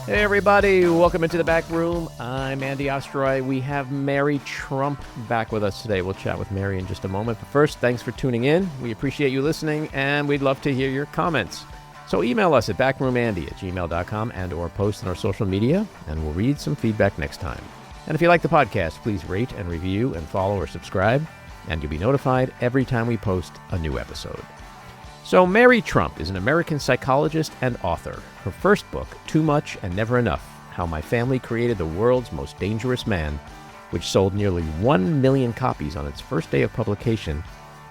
Hey everybody, welcome into the back room. I'm Andy Ostroy. We have Mary Trump back with us today. We'll chat with Mary in just a moment. But first, thanks for tuning in. We appreciate you listening, and we'd love to hear your comments. So email us at backroomandy@gmail.com and or post on our social media, and we'll read some feedback next time. And if you like the podcast, please rate and review and follow or subscribe, and you'll be notified every time we post a new episode. So Mary Trump is an American psychologist and author. Her first book, Too Much and Never Enough, How My Family Created the World's Most Dangerous Man, which sold nearly 1 million copies on its first day of publication,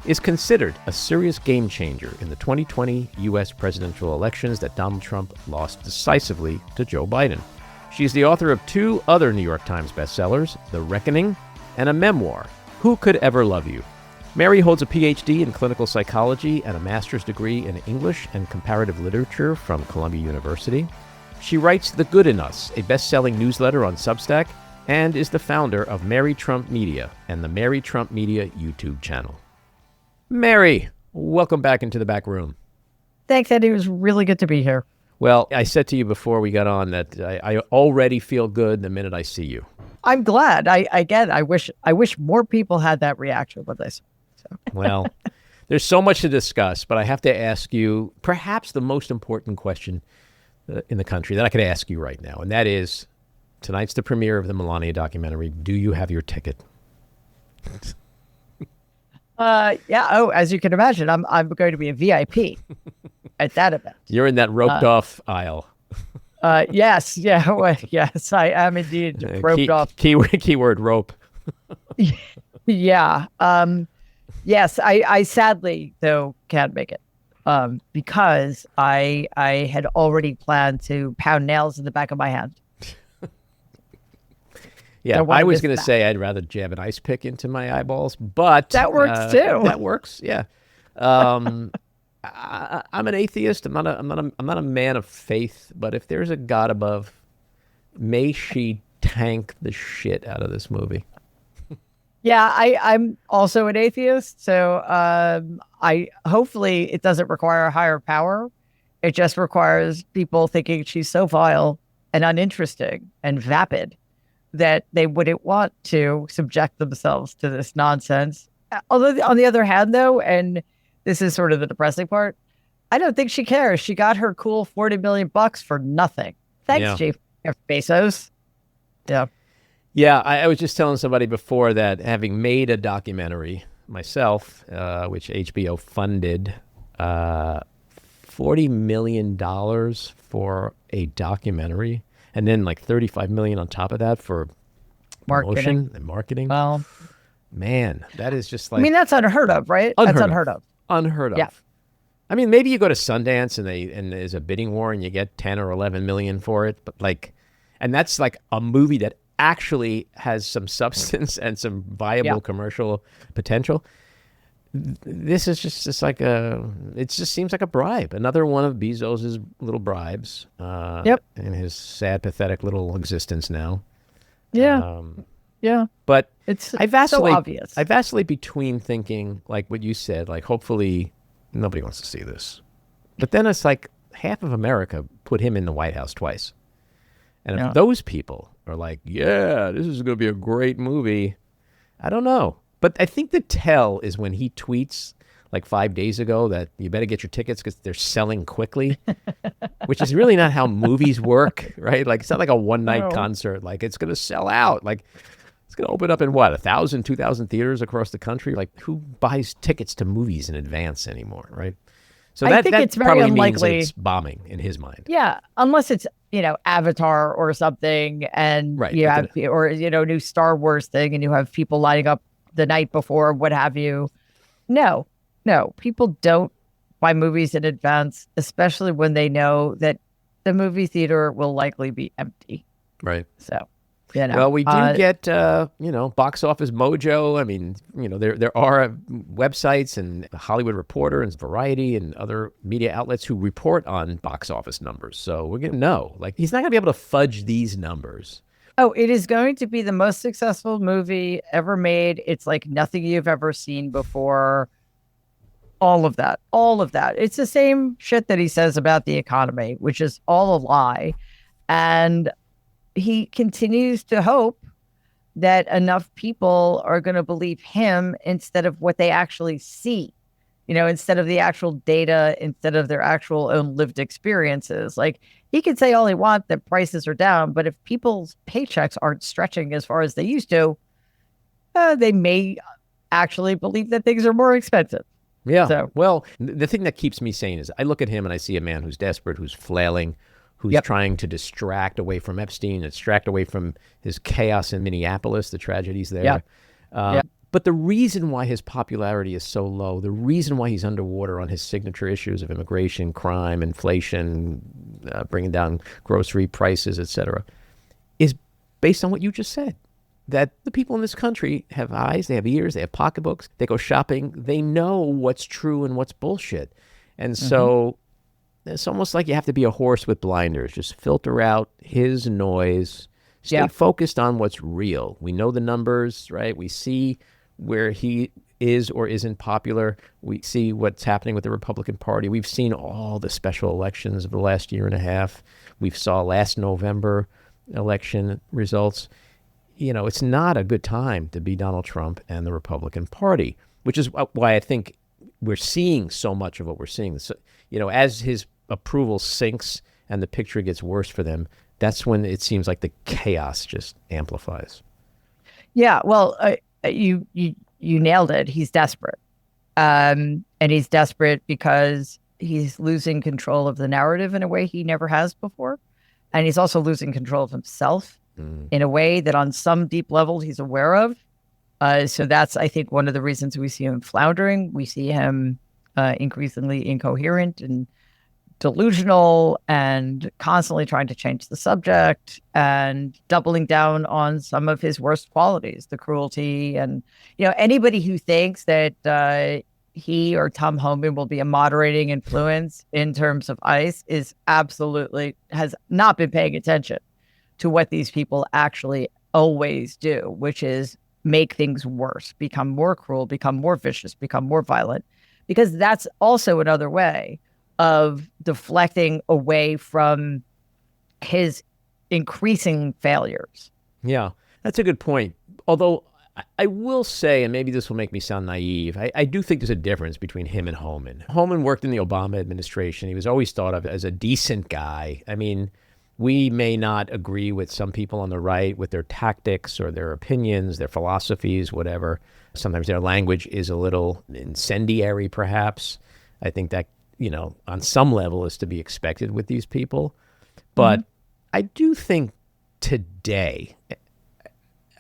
is considered a serious game changer in the 2020 U.S. presidential elections that Donald Trump lost decisively to Joe Biden. She is the author of 2 other New York Times bestsellers, The Reckoning and a memoir, Who Could Ever Love You? Mary holds a PhD in clinical psychology and a master's degree in English and Comparative Literature from Columbia University. She writes The Good in Us, a best-selling newsletter on Substack, and is the founder of Mary Trump Media and the Mary Trump Media YouTube channel. Mary, welcome back into the back room. Thanks, Eddie. It was really good to be here. Well, I said to you before we got on that I already feel good the minute I see you. I'm glad. I wish more people had that reaction with this. So. Well, there's so much to discuss, but I have to ask you perhaps the most important question in the country that I could ask you right now, and that is, tonight's the premiere of the Melania documentary. Do you have your ticket? Yeah. Oh, as you can imagine, I'm going to be a VIP at that event. You're in that roped off aisle. Yes. Yeah. Well, yes, I am indeed roped off. Keyword rope. Yeah. Yes. I sadly though can't make it because I had already planned to pound nails in the back of my hand. Yeah, I was going to say I'd rather jab an ice pick into my eyeballs, but that works too. That works, yeah. I'm an atheist. I'm not a man of faith. But if there's a God above, may she tank the shit out of this movie. Yeah, I'm also an atheist, so I hopefully it doesn't require a higher power. It just requires people thinking she's so vile and uninteresting and vapid that they wouldn't want to subject themselves to this nonsense. Although on the other hand, though, and this is sort of the depressing part, I don't think she cares. She got her cool $40 million for nothing. Thanks, Jeff Bezos. Yeah. Yeah, I was just telling somebody before that having made a documentary myself, which HBO funded, $40 million for a documentary, and then like $35 million on top of that for promotion and marketing. Well, man, that is just like... I mean, that's unheard of, right? That's unheard of. Unheard of. Yeah. I mean, maybe you go to Sundance and there's a bidding war and you get 10 or 11 million for it, but like, and that's like a movie that actually has some substance and some viable commercial potential. This is just like it just seems like a bribe. Another one of Bezos's little bribes. In his sad, pathetic little existence now. Yeah. Yeah. But I vacillate, so obvious. I vacillate between thinking, like what you said, like hopefully nobody wants to see this. But then it's like half of America put him in the White House twice. And if those people are like, yeah, this is going to be a great movie, I don't know. But I think the tell is when he tweets like 5 days ago that you better get your tickets because they're selling quickly, which is really not how movies work, right? Like it's not like a one-night concert. Like it's going to sell out. Like it's going to open up in what, 1,000, 2,000 theaters across the country? Like who buys tickets to movies in advance anymore, right? So I think it's very unlikely. Means it's bombing in his mind. Yeah, unless it's, Avatar or something, and you have, or, new Star Wars thing, and you have people lining up the night before, what have you. No, people don't buy movies in advance, especially when they know that the movie theater will likely be empty. Right. So, well, we do get, Box Office Mojo. I mean, there are websites and Hollywood Reporter and Variety and other media outlets who report on box office numbers. So we're going to know. Like, he's not going to be able to fudge these numbers. Oh, it is going to be the most successful movie ever made. It's like nothing you've ever seen before. All of that. It's the same shit that he says about the economy, which is all a lie. And he continues to hope that enough people are going to believe him instead of what they actually see, instead of the actual data, instead of their actual own lived experiences. Like, he can say all he wants that prices are down, but if people's paychecks aren't stretching as far as they used to, they may actually believe that things are more expensive. Yeah. So, Well, the thing that keeps me sane is I look at him and I see a man who's desperate, who's flailing, who's yep. trying to distract away from Epstein, distract away from his chaos in Minneapolis, the tragedies there. Yeah. Yeah. But the reason why his popularity is so low, the reason why he's underwater on his signature issues of immigration, crime, inflation, bringing down grocery prices, et cetera, is based on what you just said. That the people in this country have eyes, they have ears, they have pocketbooks, they go shopping, they know what's true and what's bullshit. And so it's almost like you have to be a horse with blinders, just filter out his noise, stay focused on what's real. We know the numbers, right? We see where he is or isn't popular. We see what's happening with the Republican Party. We've seen all the special elections of the last year and a half. We saw last November election results. It's not a good time to be Donald Trump and the Republican Party, which is why I think we're seeing so much of what we're seeing. So, as his approval sinks and the picture gets worse for them, that's when it seems like the chaos just amplifies. Yeah, well, you nailed it. He's desperate. And he's desperate because he's losing control of the narrative in a way he never has before. And he's also losing control of himself in a way that on some deep level he's aware of. So that's, I think, one of the reasons we see him floundering. We see him increasingly incoherent and delusional and constantly trying to change the subject and doubling down on some of his worst qualities, the cruelty. And, anybody who thinks that he or Tom Homan will be a moderating influence in terms of ICE has not been paying attention to what these people actually always do, which is make things worse, become more cruel, become more vicious, become more violent, because that's also another way of deflecting away from his increasing failures. Yeah, that's a good point. Although I will say, and maybe this will make me sound naive, I do think there's a difference between him and Homan. Homan worked in the Obama administration. He was always thought of as a decent guy. I mean, we may not agree with some people on the right with their tactics or their opinions, their philosophies, whatever. Sometimes their language is a little incendiary, perhaps. I think that, on some level is to be expected with these people. But I do think today,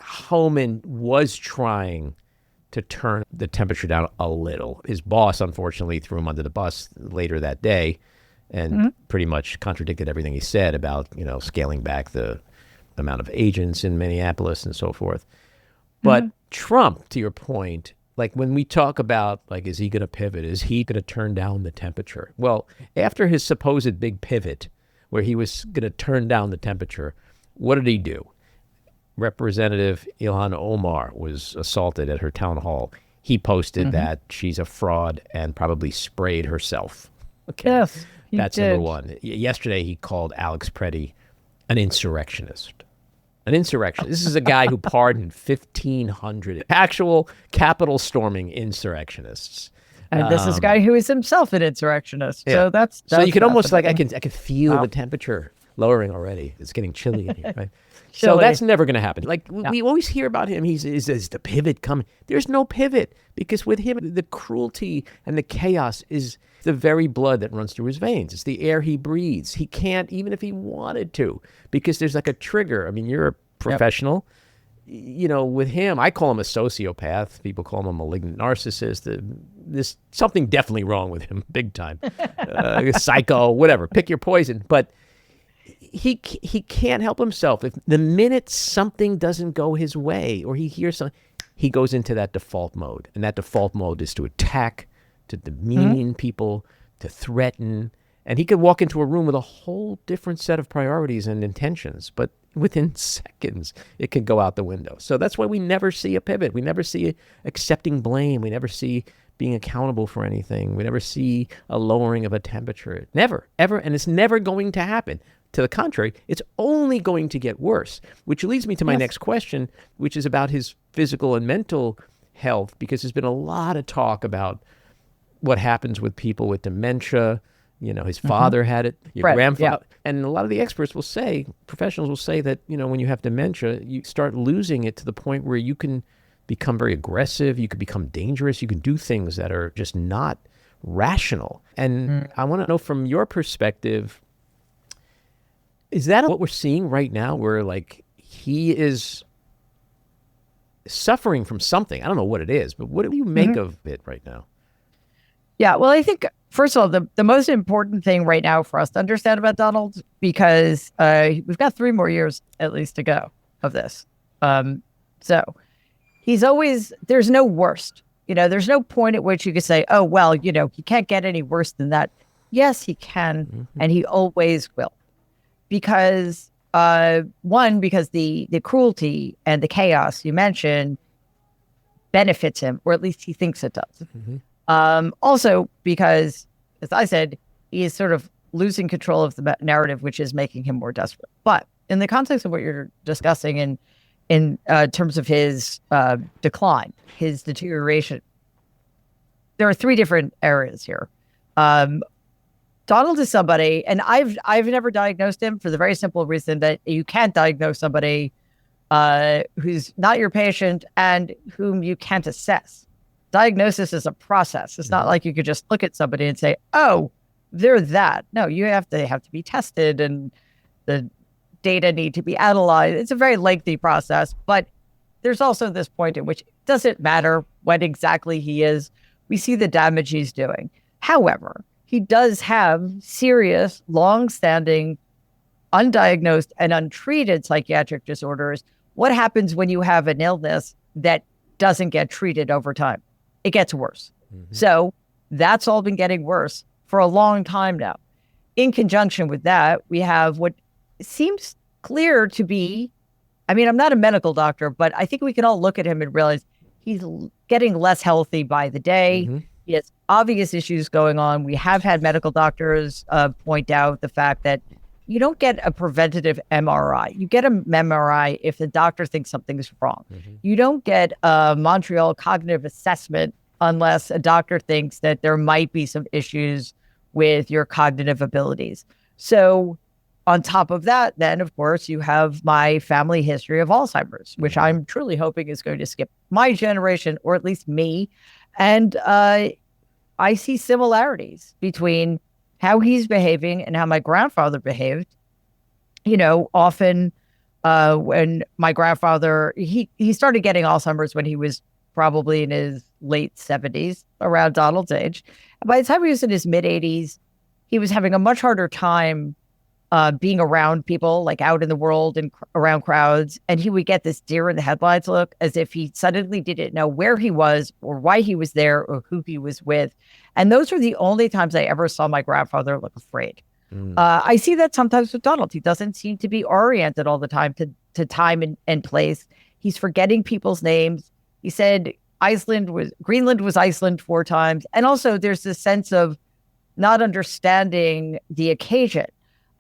Homan was trying to turn the temperature down a little. His boss, unfortunately, threw him under the bus later that day and pretty much contradicted everything he said about, scaling back the amount of agents in Minneapolis and so forth. But Trump, to your point, like when we talk about, like, is he going to pivot? Is he going to turn down the temperature? Well, after his supposed big pivot where he was going to turn down the temperature, what did he do? Representative Ilhan Omar was assaulted at her town hall. He posted that she's a fraud and probably sprayed herself. Okay. Yes. That's number one. Yesterday, he called Alex Preddy an insurrectionist. An insurrectionist. This is a guy who pardoned 1,500 actual Capitol storming insurrectionists. And this is a guy who is himself an insurrectionist. Yeah. So that's so you can almost I can feel the temperature lowering already. It's getting chilly in here, right? So that's never going to happen. Like we always hear about him. Is the pivot coming? There's no pivot because with him, the cruelty and the chaos is the very blood that runs through his veins. It's the air he breathes. He can't, even if he wanted to, because there's like a trigger. I mean, you're a professional. With him, I call him a sociopath. People call him a malignant narcissist. There's something definitely wrong with him, big time. Psycho, whatever. Pick your poison. But he can't help himself. If the minute something doesn't go his way or he hears something, he goes into that default mode. And that default mode is to attack, to demean people, to threaten. And he could walk into a room with a whole different set of priorities and intentions. But within seconds, it could go out the window. So that's why we never see a pivot. We never see accepting blame. We never see being accountable for anything. We never see a lowering of a temperature. Never, ever. And it's never going to happen. to the contrary, it's only going to get worse, which leads me to my Yes. next question, which is about his physical and mental health, because there's been a lot of talk about what happens with people with dementia. You know, his father had it, your Right, grandfather. yeah. And a lot of the experts will say, professionals will say that, you know, when you have dementia, you start losing it to the point where you can become very aggressive, you can become dangerous, you can do things that are just not rational. And I want to know from your perspective, is that what we're seeing right now, where like he is suffering from something? I don't know what it is, but what do you make of it right now? Yeah, well, I think, first of all, the most important thing right now for us to understand about Donald, because we've got 3 more years at least to go of this. So he's always, there's no worst. You know, there's no point at which you could say, oh, well, you know, he can't get any worse than that. Yes, he can, and he always will. Because, one, because the cruelty and the chaos you mentioned benefits him, or at least he thinks it does. Also, because, as I said, he is sort of losing control of the narrative, which is making him more desperate. But in the context of what you're discussing in terms of his decline, his deterioration, there are 3 different areas here. Donald is somebody, and I've never diagnosed him for the very simple reason that you can't diagnose somebody who's not your patient and whom you can't assess. Diagnosis is a process. It's not like you could just look at somebody and say, oh, they're that. No, you have to be tested, and the data need to be analyzed. It's a very lengthy process, but there's also this point at which it doesn't matter what exactly he is. We see the damage he's doing. However, he does have serious, long-standing, undiagnosed and untreated psychiatric disorders. What happens when you have an illness that doesn't get treated over time? It gets worse. So that's all been getting worse for a long time now. In conjunction with that, we have what seems clear to be, I mean, I'm not a medical doctor, but I think we can all look at him and realize he's getting less healthy by the day. He has obvious issues going on. We have had medical doctors point out the fact that you don't get a preventative MRI. You get a MRI if the doctor thinks something's wrong. You don't get a Montreal cognitive assessment unless a doctor thinks that there might be some issues with your cognitive abilities. So on top of that, then, of course, you have my family history of Alzheimer's, which I'm truly hoping is going to skip my generation, or at least me. And I see similarities between how he's behaving and how my grandfather behaved. You know, often when my grandfather, he started getting Alzheimer's when he was probably in his late 70s, around Donald's age. And by the time he was in his mid 80s, he was having a much harder time being around people, like out in the world and around crowds. And he would get this deer in the headlights look, as if he suddenly didn't know where he was or why he was there or who he was with. And those are the only times I ever saw my grandfather look afraid. I see that sometimes with Donald. He doesn't seem to be oriented all the time to time and place. He's forgetting people's names. He said Greenland was Iceland 4 times. And also there's this sense of not understanding the occasion.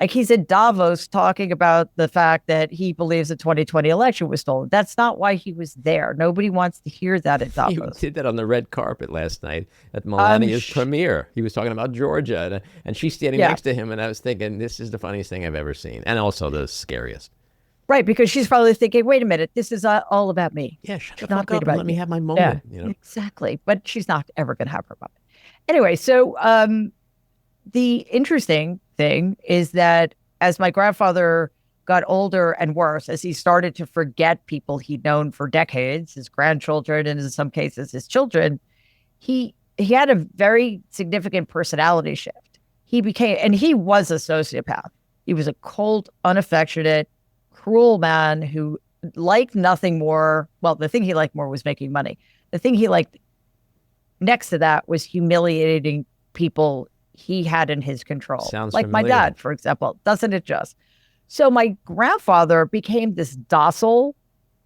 Like, he's in Davos talking about the fact that he believes the 2020 election was stolen. That's not why he was there. Nobody wants to hear that at Davos. He did that on the red carpet last night at Melania's premiere. He was talking about Georgia, and she's standing next to him, and I was thinking, this is the funniest thing I've ever seen, and also the scariest. Right, because she's probably thinking, wait a minute, this is all about me. Yeah, shut the fuck up and let me have my moment. You know? Exactly, but she's not ever going to have her moment. Anyway, so the interesting thing is that as my grandfather got older and worse, as he started to forget people he'd known for decades, his grandchildren, and in some cases his children, he had a very significant personality shift. He was a sociopath. He was a cold, unaffectionate, cruel man who liked nothing more. Well, the thing he liked more was making money. The thing he liked next to that was humiliating people he had in his control. Sounds like familiar. My dad, for example. Doesn't it just? So my grandfather became this docile,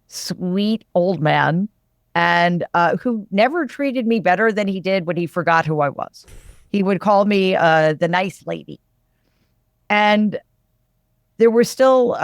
sweet old man, and who never treated me better than he did when he forgot who I was. He would call me the nice lady. And There were still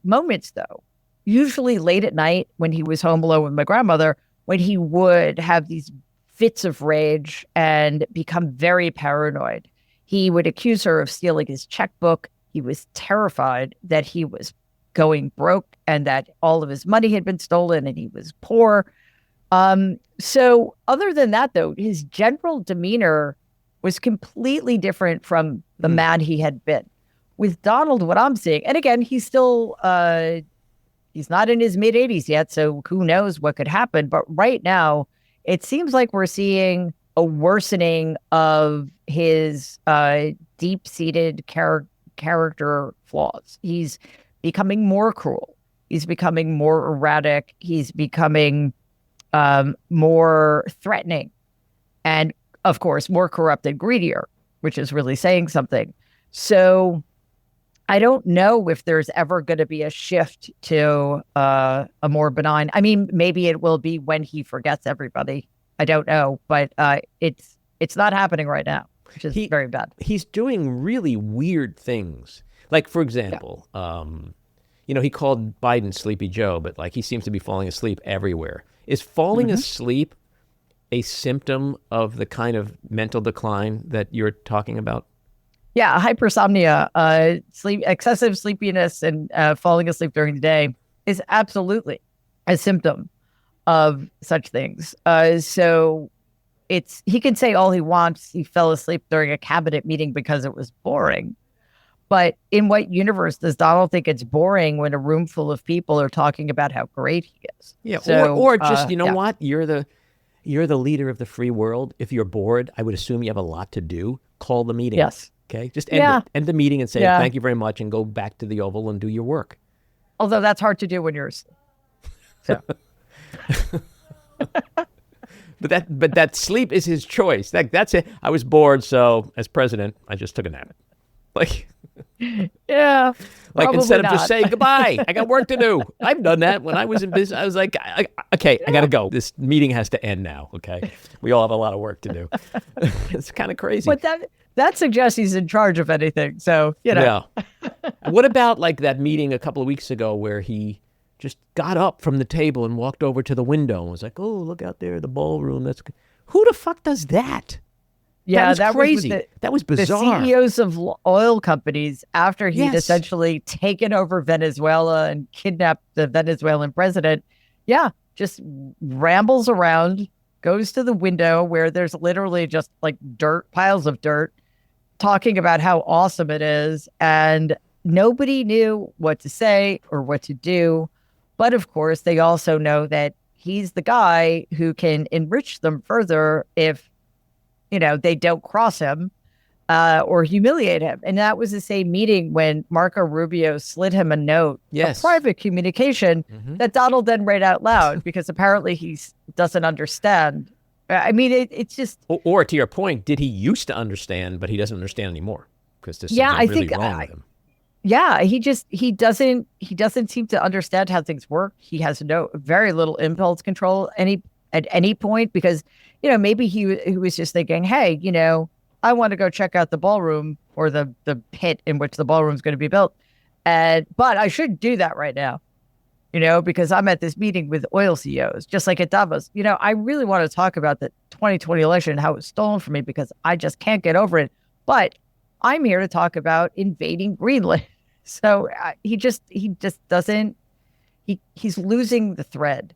moments, though, usually late at night when he was home alone with my grandmother, when he would have these fits of rage and become very paranoid. He would accuse her of stealing his checkbook. He was terrified that he was going broke and that all of his money had been stolen and he was poor. So other than that, though, his general demeanor was completely different from the man he had been. With Donald, what I'm seeing, and again, he's still, he's not in his mid 80s yet, so who knows what could happen. But right now, it seems like we're seeing a worsening of his deep-seated character flaws. He's becoming more cruel. He's becoming more erratic. He's becoming more threatening. And, of course, more corrupt and greedier, which is really saying something. So I don't know if there's ever going to be a shift to a more benign. I mean, maybe it will be when he forgets everybody. I don't know, but it's not happening right now, which is very bad. He's doing really weird things. Like, for example, he called Biden Sleepy Joe, but like he seems to be falling asleep everywhere. Is falling asleep a symptom of the kind of mental decline that you're talking about? Yeah, hypersomnia, excessive sleepiness, and falling asleep during the day is absolutely a symptom of such things. So he can say all he wants. He fell asleep during a cabinet meeting because it was boring. But in what universe does Donald think it's boring when a room full of people are talking about how great he is? Yeah, so, or just, what? You're the leader of the free world. If you're bored, I would assume you have a lot to do. Call the meeting. Yes. Okay, just end the meeting and say, thank you very much, and go back to the Oval and do your work. Although that's hard to do when you're asleep. So. But that sleep is his choice. That's it. I was bored, so as president, I just took a nap. Like, yeah. Like instead of just saying goodbye, I got work to do. I've done that when I was in business. I was like, okay, I got to go. This meeting has to end now. Okay, we all have a lot of work to do. It's kind of crazy. But that suggests he's in charge of anything. So Yeah. What about like that meeting a couple of weeks ago where he just got up from the table and walked over to the window and was like, "Oh, look out there, the ballroom." Who the fuck does that? Yeah, that was crazy. That was bizarre. The CEOs of oil companies, after he'd essentially taken over Venezuela and kidnapped the Venezuelan president, just rambles around, goes to the window where there's literally just like piles of dirt, talking about how awesome it is. And nobody knew what to say or what to do. But of course, they also know that he's the guy who can enrich them further if they don't cross him or humiliate him. And that was the same meeting when Marco Rubio slid him a note, a private communication that Donald then read out loud because apparently he doesn't understand. I mean, it's just... Or to your point, did he used to understand, but he doesn't understand anymore? Because there's something really wrong with him. Yeah, he doesn't seem to understand how things work. He has very little impulse control at any point because, maybe he was just thinking, hey, I want to go check out the ballroom or the pit in which the ballroom is going to be built. But I should do that right now, because I'm at this meeting with oil CEOs, just like at Davos. I really want to talk about the 2020 election and how it was stolen from me because I just can't get over it. But I'm here to talk about invading Greenland. So he just doesn't, he's losing the thread.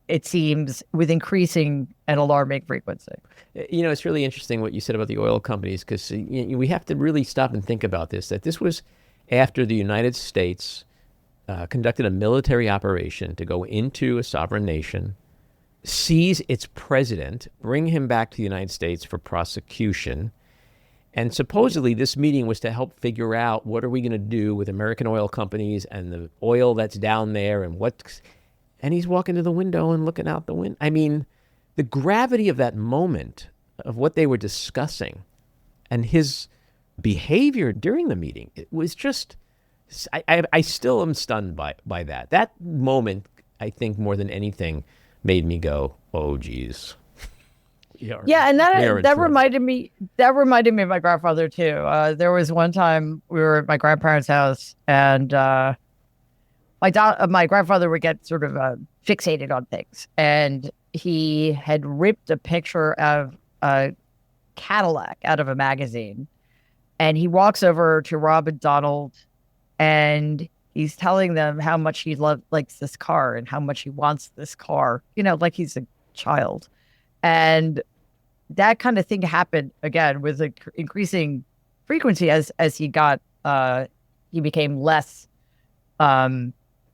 It seems, with increasing and alarming frequency. It's really interesting what you said about the oil companies, because we have to really stop and think about this, that this was after the United States conducted a military operation to go into a sovereign nation, seize its president, bring him back to the United States for prosecution. And supposedly this meeting was to help figure out what are we going to do with American oil companies and the oil that's down there and he's walking to the window and looking out the window. I mean, the gravity of that moment, of what they were discussing, and his behavior during the meeting, it was just, I still am stunned by that. That moment, I think, more than anything, made me go, oh, geez. Yeah, and Mayor that Trump. reminded me of my grandfather too. There was one time we were at my grandparents' house, and my grandfather would get sort of fixated on things, and he had ripped a picture of a Cadillac out of a magazine, and he walks over to Rob and Donald, and he's telling them how much likes this car and how much he wants this car, like he's a child. And that kind of thing happened again with increasing frequency as he became less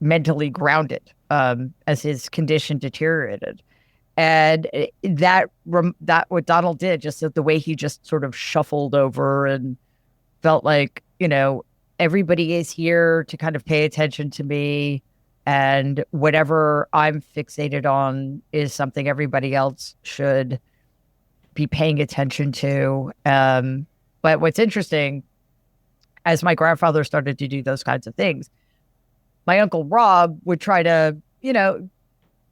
mentally grounded as his condition deteriorated. And that what Donald did, just the way he just sort of shuffled over and felt like, everybody is here to kind of pay attention to me, and whatever I'm fixated on is something everybody else should be paying attention to. But what's interesting, as my grandfather started to do those kinds of things, my Uncle Rob would try to,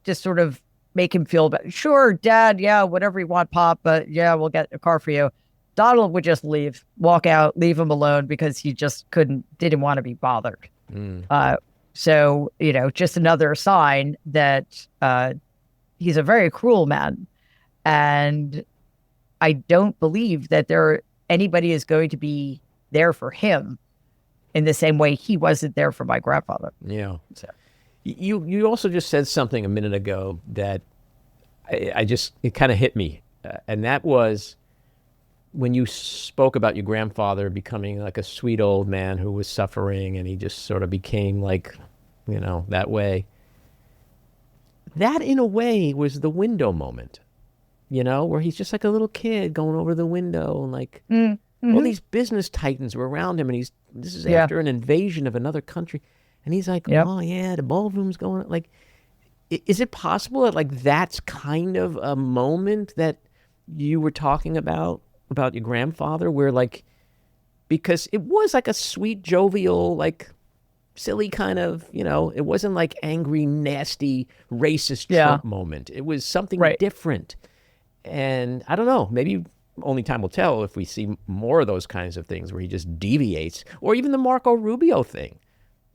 just sort of make him feel better. Sure, Dad, yeah, whatever you want, Pop, but yeah, we'll get a car for you. Donald would just walk out, leave him alone because he just didn't want to be bothered. So, just another sign that he's a very cruel man. And I don't believe that anybody is going to be there for him in the same way he wasn't there for my grandfather. Yeah. So. You also just said something a minute ago that it kind of hit me. And that was when you spoke about your grandfather becoming like a sweet old man who was suffering, and he just sort of became like, that way. That in a way was the window moment, where he's just like a little kid going over the window, and like all these business titans were around him, and this is after an invasion of another country. And he's like, oh yeah, the ballroom's going. Like, is it possible that like that's kind of a moment that you were talking about your grandfather, where like, because it was like a sweet, jovial, like silly kind of, it wasn't like angry, nasty, racist Trump moment. It was something different. And I don't know, maybe only time will tell if we see more of those kinds of things where he just deviates, or even the Marco Rubio thing.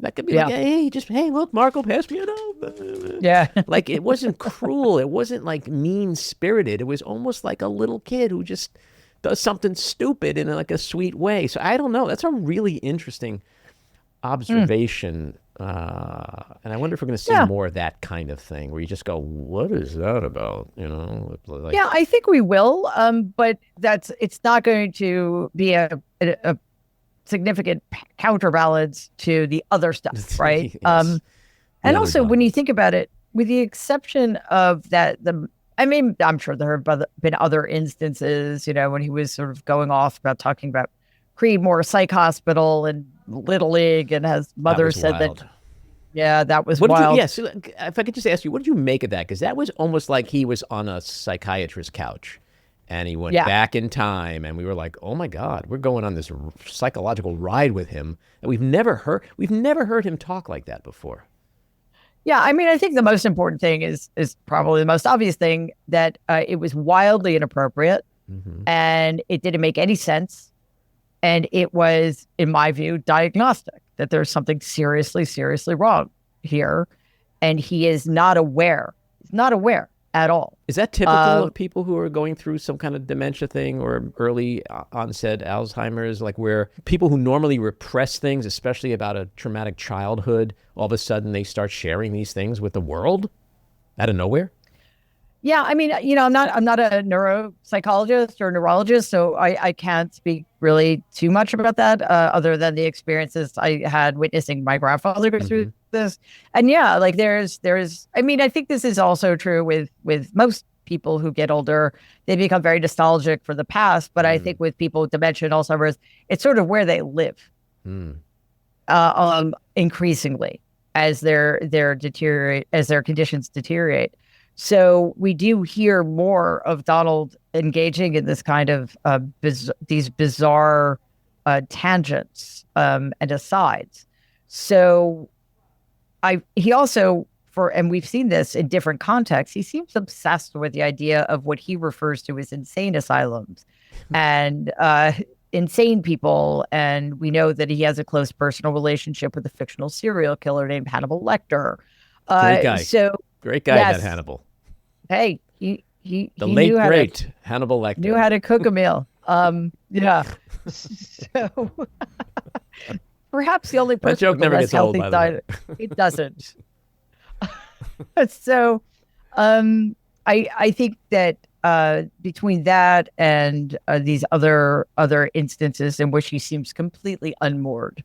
That could be like, hey, look, Marco, pass me it out. Yeah. Like, it wasn't cruel. It wasn't like mean-spirited. It was almost like a little kid who just does something stupid in like a sweet way. So I don't know. That's a really interesting observation. And I wonder if we're going to see more of that kind of thing, where you just go, what is that about? Like, yeah, I think we will. But it's not going to be a significant counterbalance to the other stuff, right? Yes. And also, when you think about it, with the exception of that, I'm sure there have been other instances, when he was sort of going off about talking about Creedmoor Psych Hospital and Little League, and his mother said wild. that. Yeah, that was wild. So if I could just ask you, what did you make of that? Because that was almost like he was on a psychiatrist's couch, and he went back in time, and we were like, oh my God, we're going on this psychological ride with him that we've never heard him talk like that before. Yeah, I think the most important thing is probably the most obvious thing, that it was wildly inappropriate, and it didn't make any sense, and it was, in my view, diagnostic, that there's something seriously, seriously wrong here, and he is not aware. He's not aware at all. Is that typical of people who are going through some kind of dementia thing or early onset Alzheimer's, like where people who normally repress things, especially about a traumatic childhood, all of a sudden they start sharing these things with the world out of nowhere? Yeah, I'm not a neuropsychologist or neurologist, so I can't speak really too much about that, other than the experiences I had witnessing my grandfather go through this. And yeah, like there's, I think this is also true with most people who get older. They become very nostalgic for the past, but I think with people with dementia and Alzheimer's, it's sort of where they live, increasingly as their conditions deteriorate. So we do hear more of Donald engaging in this kind of these bizarre tangents and asides. So he also and we've seen this in different contexts, he seems obsessed with the idea of what he refers to as insane asylums and insane people. And we know that he has a close personal relationship with a fictional serial killer named Hannibal Lecter. Great guy. So great guy, yes, that Hannibal. Hey, he The he late knew how great to, Hannibal Lecter. knew how to cook a meal. Yeah. So perhaps the only That person joke with a never less gets old, healthy by the way. diet. It doesn't. So I think that between that and these other instances in which he seems completely unmoored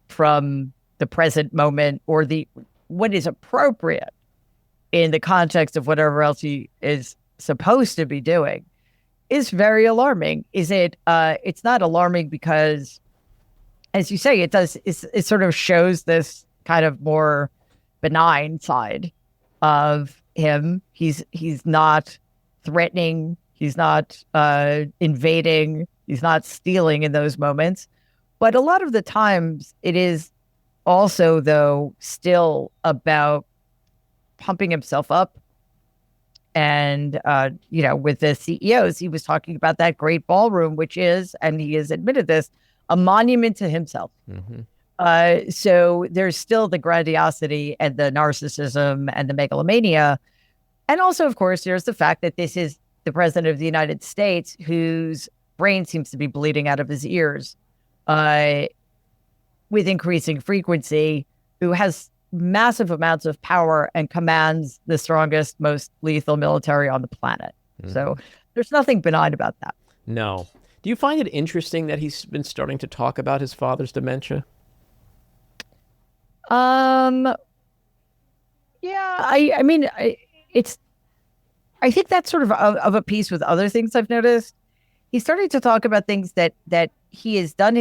from the present moment or the what is appropriate in the context of whatever else he is supposed to be doing is very alarming. Is it? It's not alarming because, as you say, it sort of shows this kind of more benign side of him. He's not threatening. He's not invading. He's not stealing in those moments. But a lot of the times it is also, though, still about pumping himself up. And, with the CEOs, he was talking about that great ballroom, which is, and he has admitted this, a monument to himself. Mm-hmm. So there's still the grandiosity and the narcissism and the megalomania. And also, of course, there's the fact that this is the president of the United States whose brain seems to be bleeding out of his ears with increasing frequency, who has massive amounts of power and commands the strongest, most lethal military on the planet. Mm-hmm. So there's nothing benign about that. No. Do you find it interesting that he's been starting to talk about his father's dementia? Yeah, I mean, I think that's sort of a piece with other things I've noticed. He's starting to talk about things that he has done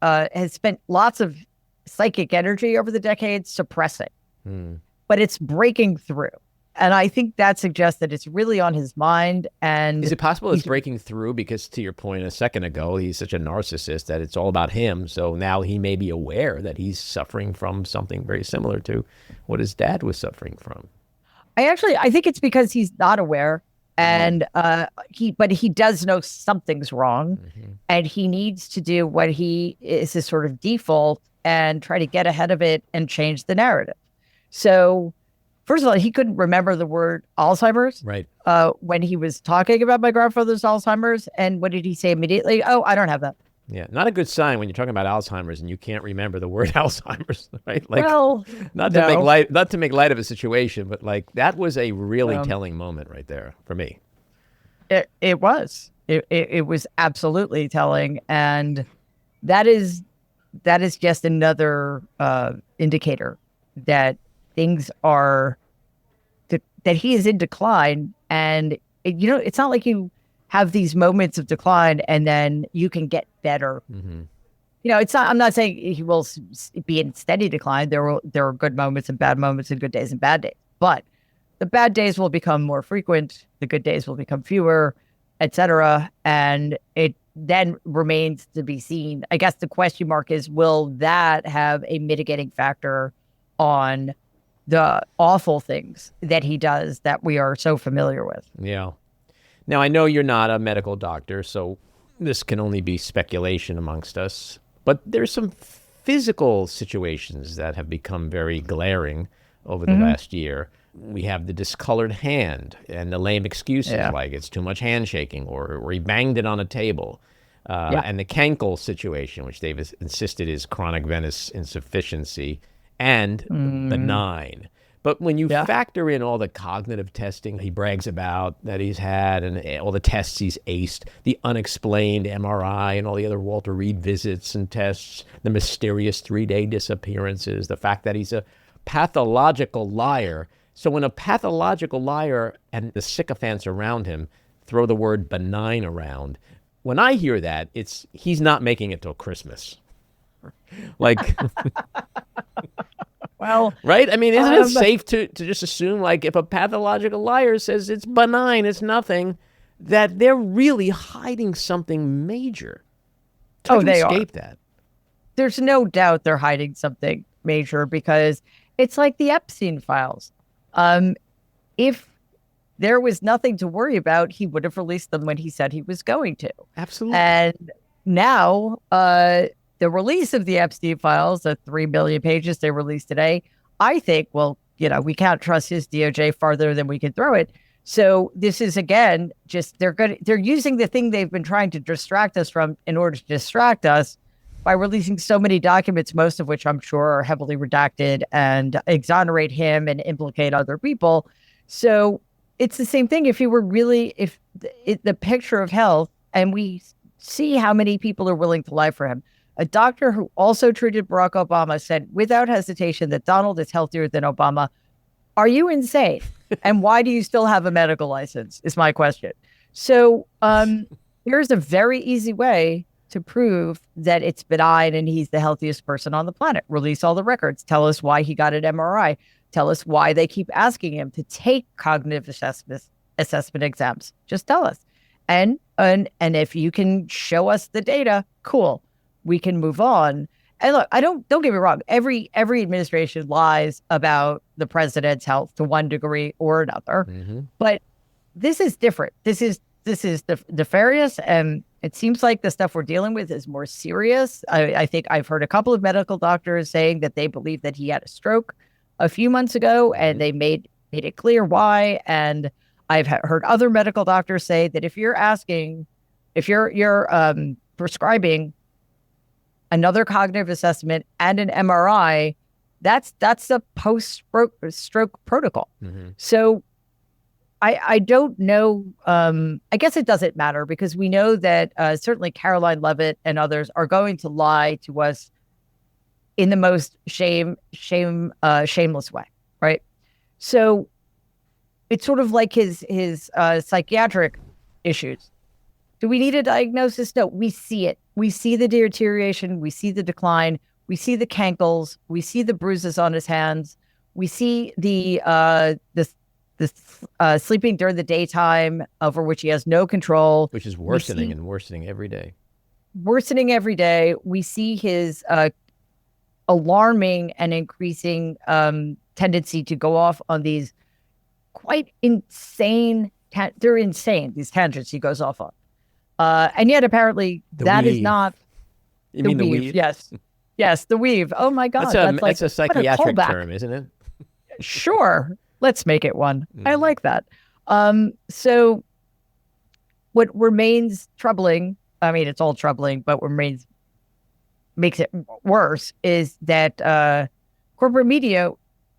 has spent lots of psychic energy over the decades suppressing, but it's breaking through. And I think that suggests that it's really on his mind. And is it possible it's breaking through because, to your point a second ago, he's such a narcissist that it's all about him. So now he may be aware that he's suffering from something very similar to what his dad was suffering from. I think it's because he's not aware, and he does know something's wrong, and he needs to do what he is his sort of default and try to get ahead of it and change the narrative. So, first of all, he couldn't remember the word Alzheimer's, right? When he was talking about my grandfather's Alzheimer's, and what did he say immediately? Oh, I don't have that. Yeah, not a good sign when you're talking about Alzheimer's and you can't remember the word Alzheimer's, right? Like, well, not to make light of a situation, but like that was a really telling moment right there for me. It was absolutely telling, and that is just another indicator that things are that he is in decline, and it's not like you have these moments of decline and then you can get better. It's not. I'm not saying he will be in steady decline. There are good moments and bad moments, and good days and bad days. But the bad days will become more frequent. The good days will become fewer, etc. And it then remains to be seen. I guess the question mark is, will that have a mitigating factor on the awful things that he does that we are so familiar with? Yeah. Now, I know you're not a medical doctor, so this can only be speculation amongst us, but there's some physical situations that have become very glaring over the last year. We have the discolored hand and the lame excuses like it's too much handshaking or he banged it on a table. And the Kenkel situation, which they've insisted is chronic venous insufficiency and benign. But when you factor in all the cognitive testing he brags about that he's had and all the tests he's aced, the unexplained MRI and all the other Walter Reed visits and tests, the mysterious 3-day disappearances, the fact that he's a pathological liar. So when a pathological liar and the sycophants around him throw the word benign around, when I hear that, he's not making it till Christmas. Like... Well, right? I mean, isn't it safe to just assume, like, if a pathological liar says it's benign, it's nothing, that they're really hiding something major? They escape are. That. There's no doubt they're hiding something major because It's like the Epstein files. If there was nothing to worry about, he would have released them when he said he was going to. Absolutely. And now, the release of the Epstein files, the 3 million pages they released today, I think, well, we can't trust his DOJ farther than we can throw it. So this is, again, just they're using the thing they've been trying to distract us from in order to distract us by releasing so many documents, most of which I'm sure are heavily redacted and exonerate him and implicate other people. So it's the same thing. If the picture of health, and we see how many people are willing to lie for him. A doctor who also treated Barack Obama said without hesitation that Donald is healthier than Obama. Are you insane? And why do you still have a medical license is my question. So here's a very easy way to prove that it's benign and he's the healthiest person on the planet. Release all the records. Tell us why he got an MRI. Tell us why they keep asking him to take cognitive assessment exams. Just tell us. And if you can show us the data, cool. We can move on. And look, don't get me wrong. Every administration lies about the president's health to one degree or another. Mm-hmm. But this is different. This is nefarious, and it seems like the stuff we're dealing with is more serious. I think I've heard a couple of medical doctors saying that they believe that he had a stroke a few months ago, and they made it clear why. And I've heard other medical doctors say that if you're prescribing another cognitive assessment and an MRI, that's a post-stroke protocol. Mm-hmm. So I don't know. I guess it doesn't matter because we know that certainly Caroline Leavitt and others are going to lie to us in the most shameless way, right? So it's sort of like his psychiatric issues. Do we need a diagnosis? No, we see it. We see the deterioration. We see the decline. We see the cankles. We see the bruises on his hands. We see the sleeping during the daytime over which he has no control. Which is worsening and worsening every day. Worsening every day. We see his alarming and increasing tendency to go off on these quite insane, they're insane, these tangents he goes off on. And yet apparently that is not You mean the weave? Yes. Yes, the weave. Oh my God. That's a psychiatric term, isn't it? Sure. Let's make it one. I like that. So what remains troubling, I mean, it's all troubling, but what makes it worse is that corporate media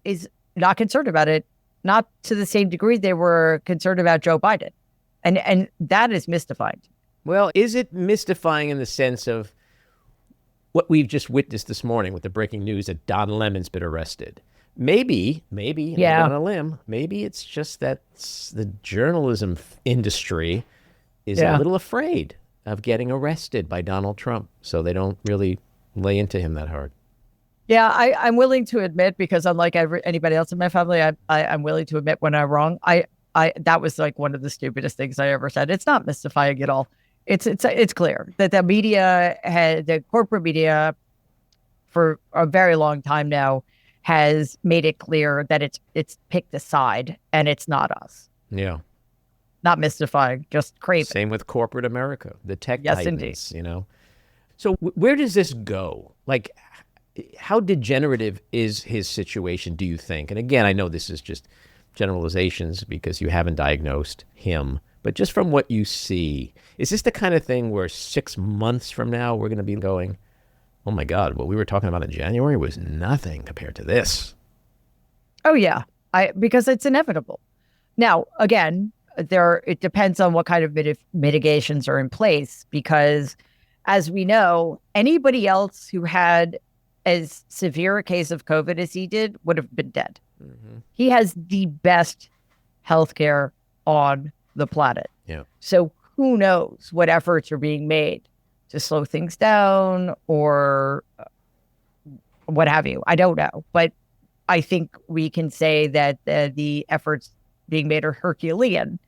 is not concerned about it, not to the same degree they were concerned about Joe Biden. And that is mystifying. Well, is it mystifying in the sense of what we've just witnessed this morning with the breaking news that Don Lemon's been arrested? Maybe, yeah. On a limb, maybe it's just that the journalism industry is a little afraid of getting arrested by Donald Trump, so they don't really lay into him that hard. Yeah, I'm willing to admit, because unlike anybody else in my family, I'm willing to admit when I'm wrong. That was like one of the stupidest things I ever said. It's not mystifying at all. It's clear that the corporate media for a very long time now has made it clear that it's picked a side and it's not us. Yeah. Not mystifying, just crazy. Same with corporate America, the tech titans, indeed. So where does this go? Like, how degenerative is his situation, do you think? And again, I know this is just generalizations because you haven't diagnosed him, but just from what you see, is this the kind of thing where 6 months from now we're going to be going, oh my God, what we were talking about in January was nothing compared to this? Oh yeah, because it's inevitable. Now, again, it depends on what kind of mitigations are in place, because as we know, anybody else who had as severe a case of COVID as he did would have been dead. Mm-hmm. He has the best healthcare on the planet. Yeah. So who knows what efforts are being made to slow things down or what have you. I don't know. But I think we can say that the efforts being made are Herculean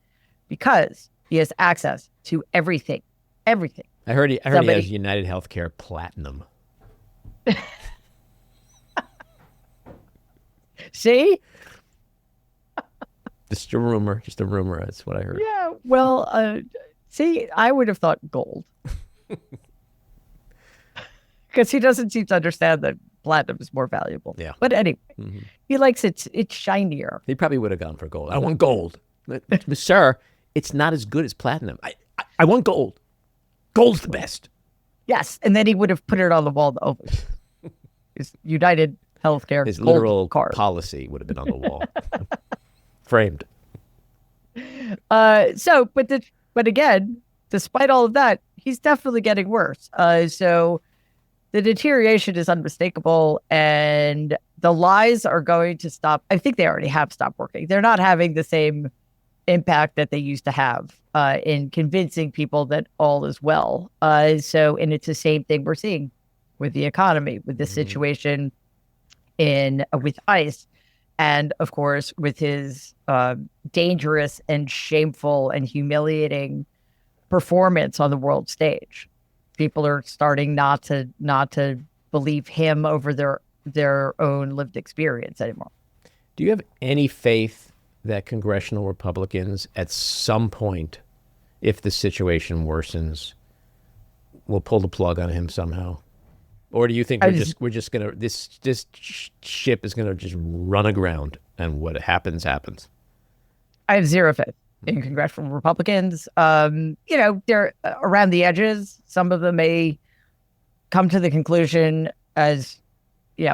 because he has access to everything. Everything. I heard he has United Healthcare Platinum. See? Just a rumor. Just a rumor. That's what I heard. Yeah. Well, see, I would have thought gold. Because he doesn't seem to understand that platinum is more valuable. Yeah. But anyway, he likes it's shinier. He probably would have gone for gold. I want gold. Sir, it's not as good as platinum. I want gold. Gold's the best. Yes. And then he would have put it on the wall. His United Healthcare. His gold literal card. policy would have been on the wall. Framed. But again, despite all of that, he's definitely getting worse. So the deterioration is unmistakable, and the lies are going to stop. I think they already have stopped working. They're not having the same impact that they used to have in convincing people that all is well. And it's the same thing we're seeing with the economy, with the situation with ICE, and of course with his dangerous and shameful and humiliating performance on the world stage. People are starting not to believe him over their own lived experience anymore. Do you have any faith that congressional Republicans at some point, if the situation worsens, will pull the plug on him somehow? Or do you think we're just gonna this ship is gonna just run aground and what happens happens? I have zero faith in congressional Republicans. They're around the edges. Some of them may come to the conclusion, as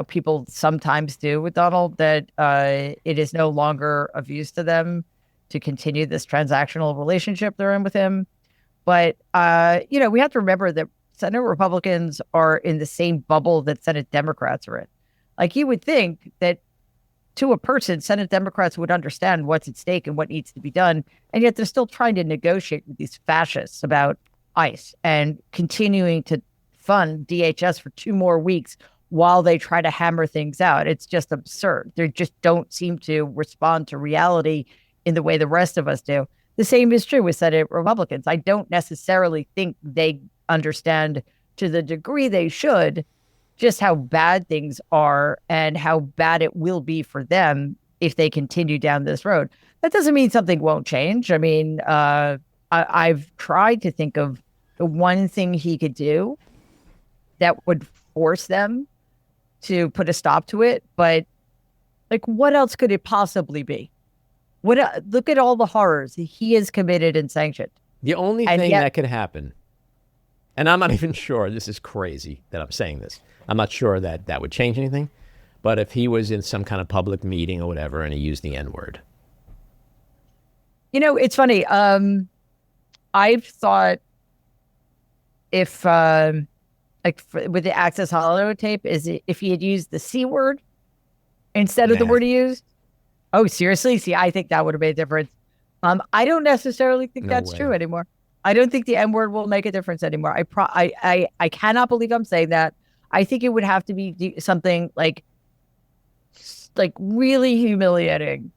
people sometimes do with Donald, that it is no longer of use to them to continue this transactional relationship they're in with him. But we have to remember that Senate Republicans are in the same bubble that Senate Democrats are in. Like, you would think that to a person, Senate Democrats would understand what's at stake and what needs to be done. And yet they're still trying to negotiate with these fascists about ICE and continuing to fund DHS for 2 more weeks while they try to hammer things out. It's just absurd. They just don't seem to respond to reality in the way the rest of us do. The same is true with Senate Republicans. I don't necessarily think they understand to the degree they should just how bad things are and how bad it will be for them if they continue down this road. That doesn't mean something won't change. I mean, I've tried to think of the one thing he could do that would force them to put a stop to it. But what else could it possibly be? Look at all the horrors he has committed and sanctioned. The only thing that could happen, and I'm not even sure, this is crazy that I'm saying this, I'm not sure that would change anything, but if he was in some kind of public meeting or whatever and he used the N-word. It's funny. I've thought if, with the Access Hollywood tape, if he had used the C word instead of the word he used. Oh, seriously? See, I think that would have made a difference. I don't necessarily think that's true anymore. I don't think the N-word will make a difference anymore. I cannot believe I'm saying that. I think it would have to be something like really humiliating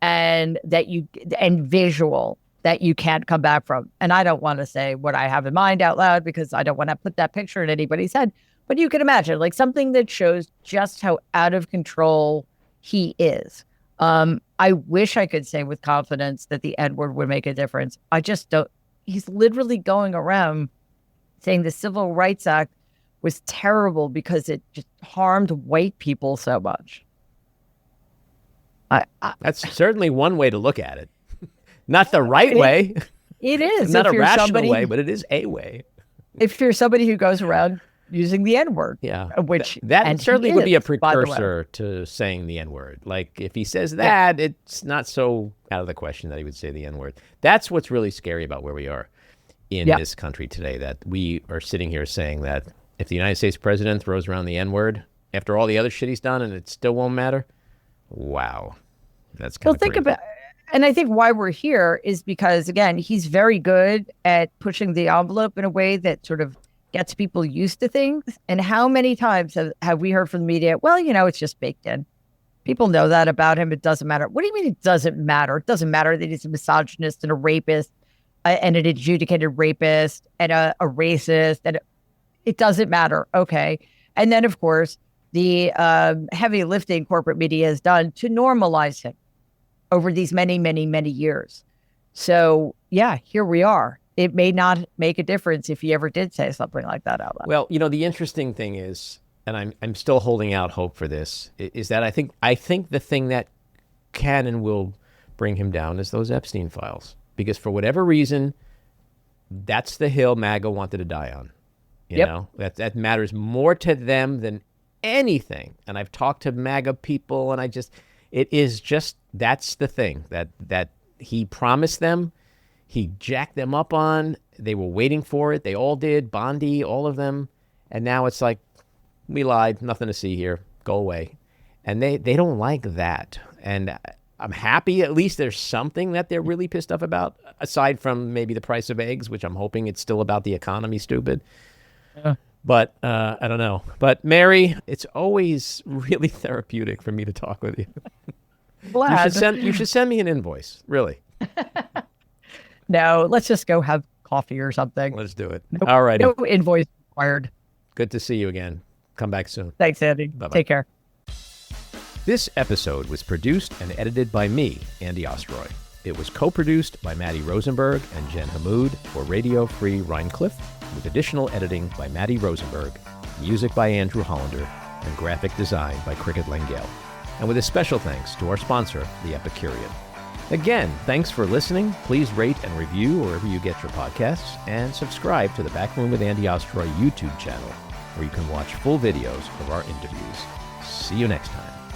and visual that you can't come back from. And I don't want to say what I have in mind out loud because I don't want to put that picture in anybody's head. But you can imagine something that shows just how out of control he is. I wish I could say with confidence that the N-word would make a difference. I just don't. He's literally going around saying the Civil Rights Act was terrible because it just harmed white people so much. That's certainly one way to look at it. Not the right way. It is. Not a rational way, but it is a way. If you're somebody who goes around using the N-word. Yeah. Which that certainly would be a precursor to saying the N-word. Like, if he says that, it's not so out of the question that he would say the N-word. That's what's really scary about where we are in this country today, that we are sitting here saying that if the United States president throws around the N-word after all the other shit he's done and it still won't matter, wow. That's kind of think about, and I think why we're here is because, again, he's very good at pushing the envelope in a way that sort of gets people used to things. And how many times have we heard from the media, well, it's just baked in. People know that about him. It doesn't matter. What do you mean it doesn't matter? It doesn't matter that he's a misogynist and a rapist and an adjudicated rapist and a racist. And it doesn't matter. Okay. And then, of course, the heavy lifting corporate media has done to normalize him over these many, many, many years. So, yeah, here we are. It may not make a difference if he ever did say something like that out loud. Well, the interesting thing is, and I'm still holding out hope for this, is that I think the thing that can and will bring him down is those Epstein files. Because for whatever reason, that's the hill MAGA wanted to die on. You know, that matters more to them than anything. And I've talked to MAGA people, and that's the thing that he promised them. He jacked them up on. They were waiting for it. They all did. Bondi, all of them. And now it's like, we lied. Nothing to see here. Go away. And they don't like that. And I'm happy at least there's something that they're really pissed off about, aside from maybe the price of eggs, which I'm hoping it's still about the economy, stupid. Yeah. But I don't know. But Mary, it's always really therapeutic for me to talk with you. You should send me an invoice, really. No, let's just go have coffee or something. Let's do it. Nope, all right. No invoice required. Good to see you again. Come back soon. Thanks, Andy. Bye-bye. Take care. This episode was produced and edited by me, Andy Ostroy. It was co-produced by Maddie Rosenberg and Jen Hammoud for Radio Free Rhinecliff, with additional editing by Maddie Rosenberg, music by Andrew Hollander, and graphic design by Cricket Langell. And with a special thanks to our sponsor, The Epicurean. Again, thanks for listening. Please rate and review wherever you get your podcasts, and subscribe to the Backroom with Andy Ostroy YouTube channel, where you can watch full videos of our interviews. See you next time.